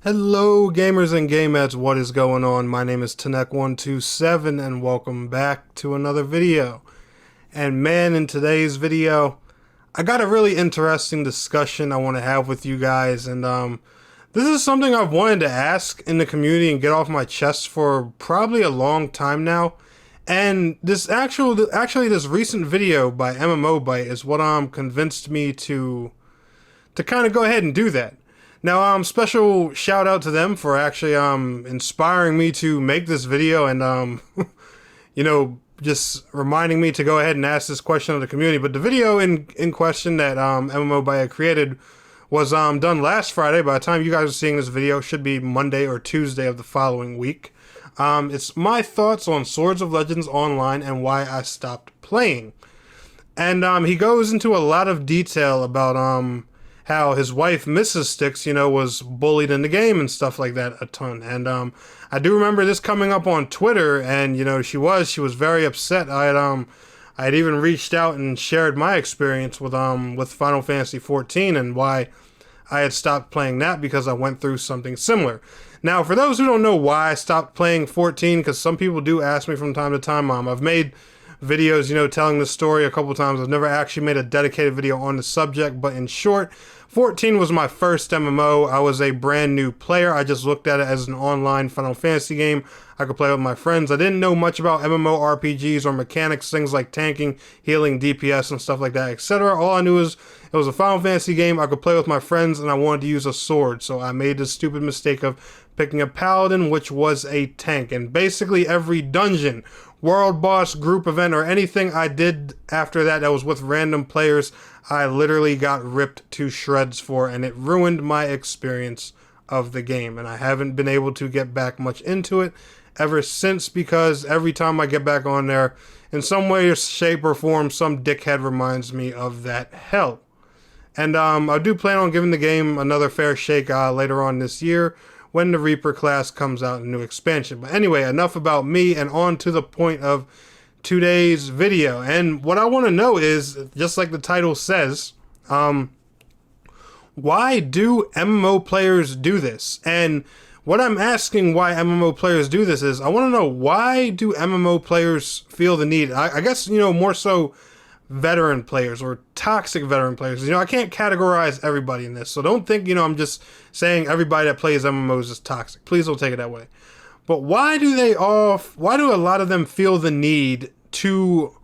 Hello gamers and gamettes, what is going on? My name is Tanek127 and welcome back to another video. And man, in today's video, I got a really interesting discussion I want to have with you guys, and this is something I've wanted to ask in the community and get off my chest for probably a long time now. And this actually this recent video by MMO Byte is what convinced me to kind of go ahead and do that. Now, special shout out to them for actually inspiring me to make this video and you know, just reminding me to go ahead and ask this question of the community. But the video in question that MMO Byte created was done last Friday. By the time you guys are seeing this video, it should be Monday or Tuesday of the following week. It's my thoughts on Swords of Legends Online and why I stopped playing. And he goes into a lot of detail about how his wife, Mrs. Sticks, you know, was bullied in the game and stuff like that a ton. And I do remember this coming up on Twitter, and you know, she was very upset. I had even reached out and shared my experience with Final Fantasy XIV and why I had stopped playing that, because I went through something similar. Now, for those who don't know why I stopped playing 14, because some people do ask me from time to time, I've made videos, you know, telling the story a couple times. I've never actually made a dedicated video on the subject, but in short, 14 was my first MMO. I was a brand new player. I just looked at it as an online Final Fantasy game I could play with my friends. I didn't know much about MMORPGs or mechanics, things like tanking, healing, DPS, and stuff like that, etc. All I knew is it was a Final Fantasy game I could play with my friends, and I wanted to use a sword. So I made the stupid mistake of picking a paladin, which was a tank. And basically every dungeon, world boss, group event, or anything I did after that was with random players, I literally got ripped to shreds for, and it ruined my experience of the game. And I haven't been able to get back much into it ever since, because every time I get back on there, in some way, shape, or form, some dickhead reminds me of that hell. And I do plan on giving the game another fair shake later on this year when the Reaper class comes out in a new expansion. But anyway, enough about me, and on to the point of today's video. And what I want to know is, just like the title says, why do MMO players do this? And what I'm asking why MMO players do this is, I want to know, why do MMO players feel the need? I guess, you know, more so veteran players or toxic veteran players. You know, I can't categorize everybody in this, so don't think, you know, I'm just saying everybody that plays MMOs is toxic. Please don't take it that way. But why do a lot of them feel the need to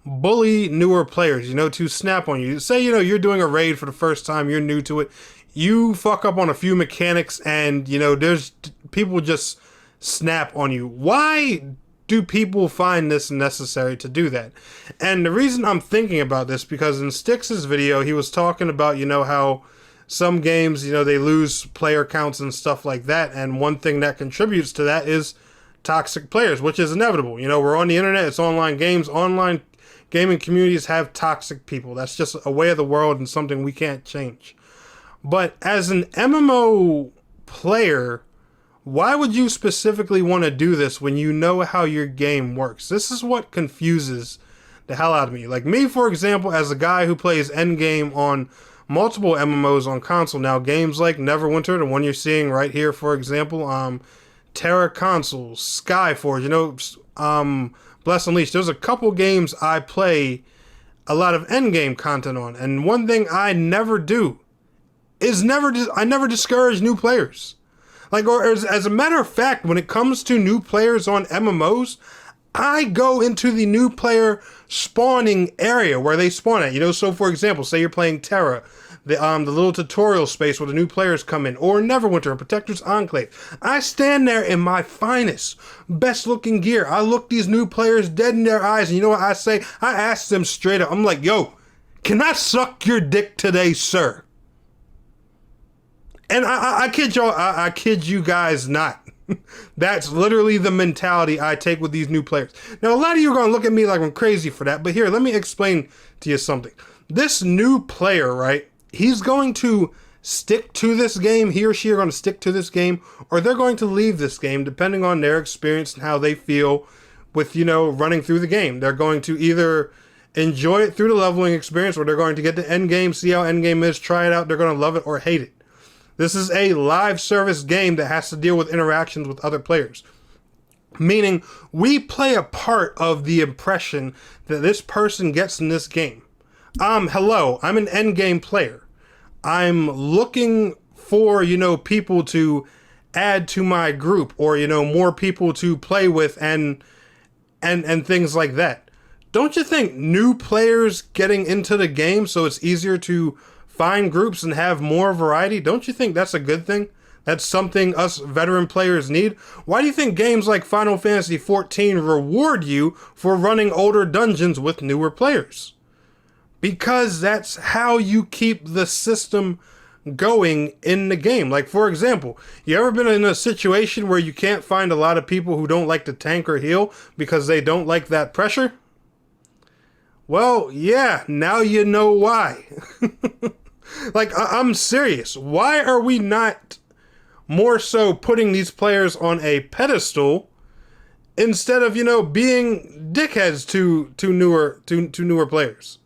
bully newer players, you know, to snap on you? Say, you know, you're doing a raid for the first time, you're new to it, you fuck up on a few mechanics, and, you know, there's people just snap on you. Why do people find this necessary to do that? And the reason I'm thinking about this, because in Styx's video, he was talking about, you know, how some games, you know, they lose player counts and stuff like that, and one thing that contributes to that is toxic players, which is inevitable. You know, we're on the internet, it's online games, online gaming communities have toxic people. That's just a way of the world and something we can't change. But as an MMO player, why would you specifically want to do this when you know how your game works? This is what confuses the hell out of me. Like me, for example, as a guy who plays endgame on multiple MMOs on console now, games like Neverwinter, the one you're seeing right here, for example, Tera consoles, Skyforge, you know, Bless Unleashed. There's a couple games I play a lot of endgame content on, and one thing I never do is I never discourage new players. Like, or as a matter of fact, when it comes to new players on MMOs, I go into the new player spawning area where they spawn at. You know, so for example, say you're playing Tera, the little tutorial space where the new players come in, or Neverwinter and Protector's Enclave. I stand there in my finest, best looking gear. I look these new players dead in their eyes, and you know what I say? I ask them straight up. I'm like, yo, can I suck your dick today, sir? And I kid y'all, I kid you guys not. That's literally the mentality I take with these new players. Now, a lot of you are going to look at me like I'm crazy for that, but here, let me explain to you something. This new player, right, he's going to stick to this game, he or she are going to stick to this game, or they're going to leave this game, depending on their experience and how they feel with, you know, running through the game. They're going to either enjoy it through the leveling experience, or they're going to get to end game, see how end game is, try it out, they're going to love it or hate it. This is a live service game that has to deal with interactions with other players. Meaning, we play a part of the impression that this person gets in this game. Hello, I'm an endgame player. I'm looking for, people to add to my group, or, more people to play with and things like that. Don't you think new players getting into the game so it's easier to find groups and have more variety? Don't you think that's a good thing? That's something us veteran players need? Why do you think games like Final Fantasy XIV reward you for running older dungeons with newer players? Because that's how you keep the system going in the game. Like, for example, you ever been in a situation where you can't find a lot of people who don't like to tank or heal because they don't like that pressure? Well, yeah, now you know why. Like, I'm serious. Why are we not more so putting these players on a pedestal instead of, being dickheads to newer players?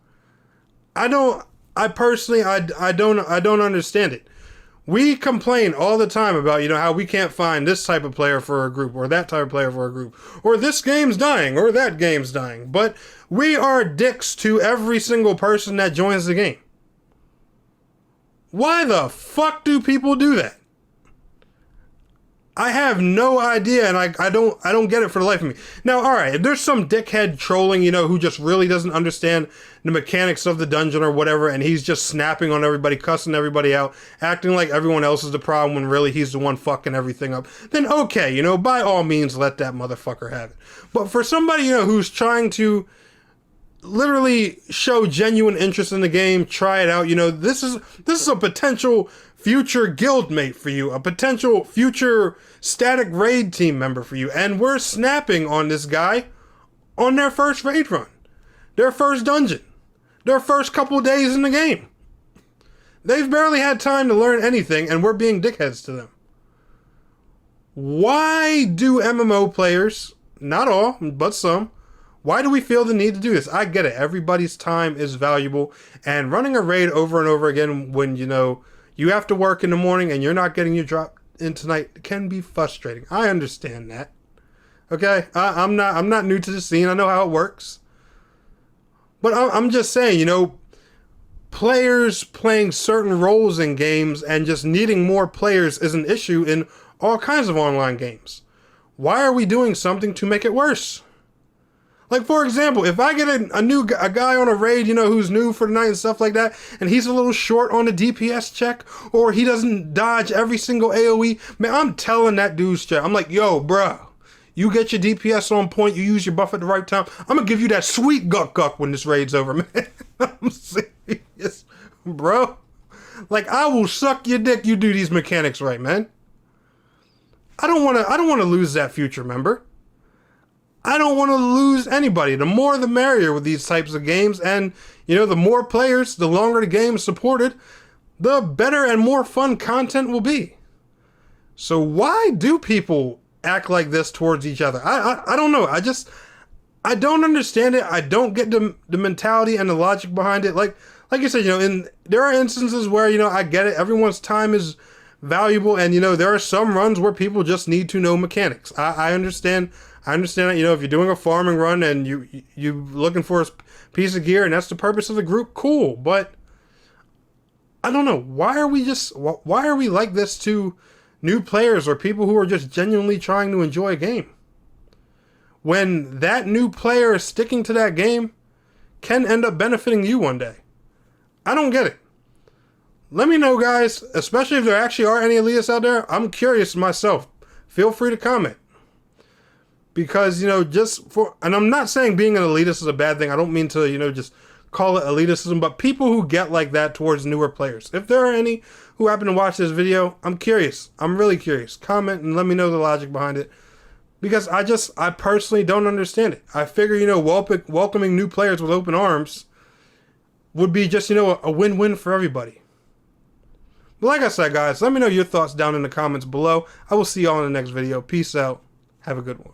I don't understand it. We complain all the time about, how we can't find this type of player for a group, or that type of player for a group, or this game's dying, or that game's dying. But we are dicks to every single person that joins the game. Why the fuck do people do that? I have no idea, and I don't get it for the life of me. Now, alright, if there's some dickhead trolling, who just really doesn't understand the mechanics of the dungeon or whatever, and he's just snapping on everybody, cussing everybody out, acting like everyone else is the problem when really he's the one fucking everything up, then okay, by all means, let that motherfucker have it. But for somebody, who's trying to literally show genuine interest in the game, try it out, this is a potential future guildmate for you, a potential future static raid team member for you, and we're snapping on this guy on their first raid run, their first dungeon, their first couple days in the game. They've barely had time to learn anything, and we're being dickheads to them. Why do MMO players, not all, but some, why do we feel the need to do this? I get it. Everybody's time is valuable, and running a raid over and over again when, you have to work in the morning and you're not getting your drop in tonight can be frustrating. I understand that. Okay? I'm not new to the scene. I know how it works. But I'm just saying, players playing certain roles in games and just needing more players is an issue in all kinds of online games. Why are we doing something to make it worse? Like, for example, if I get a guy on a raid, who's new for the night and stuff like that, and he's a little short on the DPS check, or he doesn't dodge every single AoE, man, I'm telling that dude's chat. I'm like, yo, bruh, you get your DPS on point, you use your buff at the right time, I'm gonna give you that sweet guck when this raid's over, man. I'm serious, bro. Like, I will suck your dick, you do these mechanics right, man. I don't wanna lose that future member. I don't want to lose anybody. The more the merrier with these types of games, and the more players, the longer the game is supported, the better and more fun content will be. So why do people act like this towards each other? I don't know. I don't understand it. I don't get the mentality and the logic behind it. Like you said, there are instances where, I get it. Everyone's time is valuable, and there are some runs where people just need to know mechanics. I understand. I understand that, if you're doing a farming run and you're looking for a piece of gear and that's the purpose of the group, cool. But I don't know. Why are we like this to new players or people who are just genuinely trying to enjoy a game? When that new player is sticking to that game can end up benefiting you one day. I don't get it. Let me know, guys, especially if there actually are any elitists out there. I'm curious myself. Feel free to comment. Because, and I'm not saying being an elitist is a bad thing. I don't mean to, just call it elitism, but people who get like that towards newer players. If there are any who happen to watch this video, I'm curious. I'm really curious. Comment and let me know the logic behind it. Because I personally don't understand it. I figure, welcoming new players with open arms would be just, a win-win for everybody. But like I said, guys, let me know your thoughts down in the comments below. I will see y'all in the next video. Peace out. Have a good one.